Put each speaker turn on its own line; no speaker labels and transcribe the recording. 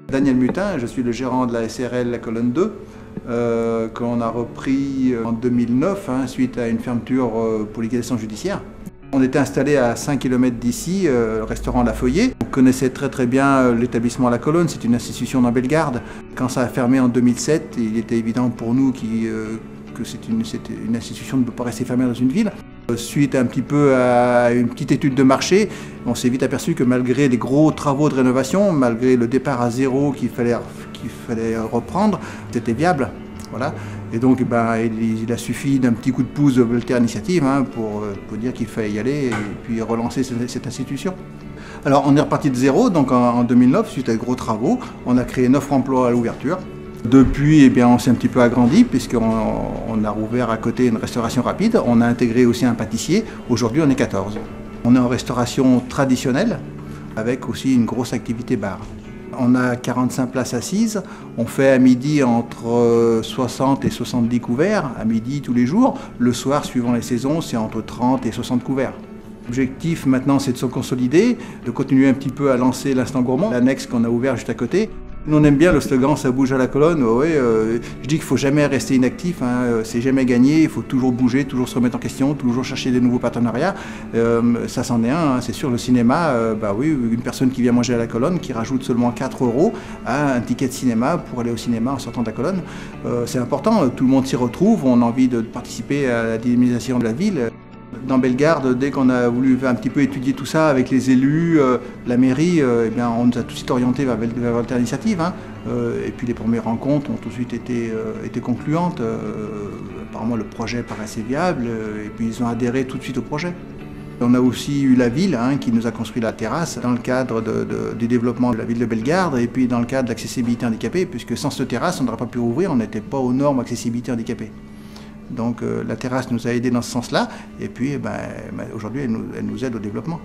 Daniel Mutin, je suis le gérant de la SRL La Colonne 2, qu'on a repris en 2009 suite à une fermeture pour liquidation judiciaire. On était installé à 5 km d'ici, le restaurant La Feuillée. On connaissait très bien l'établissement La Colonne, c'est une institution dans Bellegarde. Quand ça a fermé en 2007, il était évident pour nous que une institution ne peut pas rester fermée dans une ville. Suite un petit peu à une petite étude de marché, on s'est vite aperçu que malgré les gros travaux de rénovation, malgré le départ à zéro qu'il fallait reprendre, c'était viable. Voilà. Et donc il a suffi d'un petit coup de pouce de Voltaire Initiative pour dire qu'il fallait y aller et puis relancer cette institution. Alors on est reparti de zéro, donc en 2009, suite à de gros travaux, on a créé 9 emplois à l'ouverture. Depuis, on s'est un petit peu agrandi puisqu'on a rouvert à côté une restauration rapide. On a intégré aussi un pâtissier. Aujourd'hui, on est 14. On est en restauration traditionnelle avec aussi une grosse activité bar. On a 45 places assises. On fait à midi entre 60 et 70 couverts, à midi tous les jours. Le soir, suivant les saisons, c'est entre 30 et 60 couverts. L'objectif maintenant, c'est de se consolider, de continuer un petit peu à lancer l'instant gourmand, l'annexe qu'on a ouvert juste à côté. Nous, on aime bien le slogan « ça bouge à la colonne ». Je dis qu'il ne faut jamais rester inactif, c'est jamais gagné, il faut toujours bouger, toujours se remettre en question, toujours chercher des nouveaux partenariats. Ça c'en est un, c'est sûr, le cinéma, une personne qui vient manger à la colonne, qui rajoute seulement 4 € à un ticket de cinéma pour aller au cinéma en sortant de la colonne. C'est important, tout le monde s'y retrouve, on a envie de participer à la dynamisation de la ville. Dans Bellegarde, dès qu'on a voulu un petit peu étudier tout ça avec les élus, la mairie, on nous a tout de suite orientés vers Voltaire Initiative. Et puis les premières rencontres ont tout de suite été concluantes. Apparemment le projet paraissait viable et puis ils ont adhéré tout de suite au projet. On a aussi eu la ville qui nous a construit la terrasse dans le cadre du développement de la ville de Bellegarde et puis dans le cadre de l'accessibilité handicapée, puisque sans cette terrasse on n'aurait pas pu rouvrir, on n'était pas aux normes accessibilité handicapée. Donc la terrasse nous a aidés dans ce sens-là, et puis aujourd'hui elle nous aide au développement.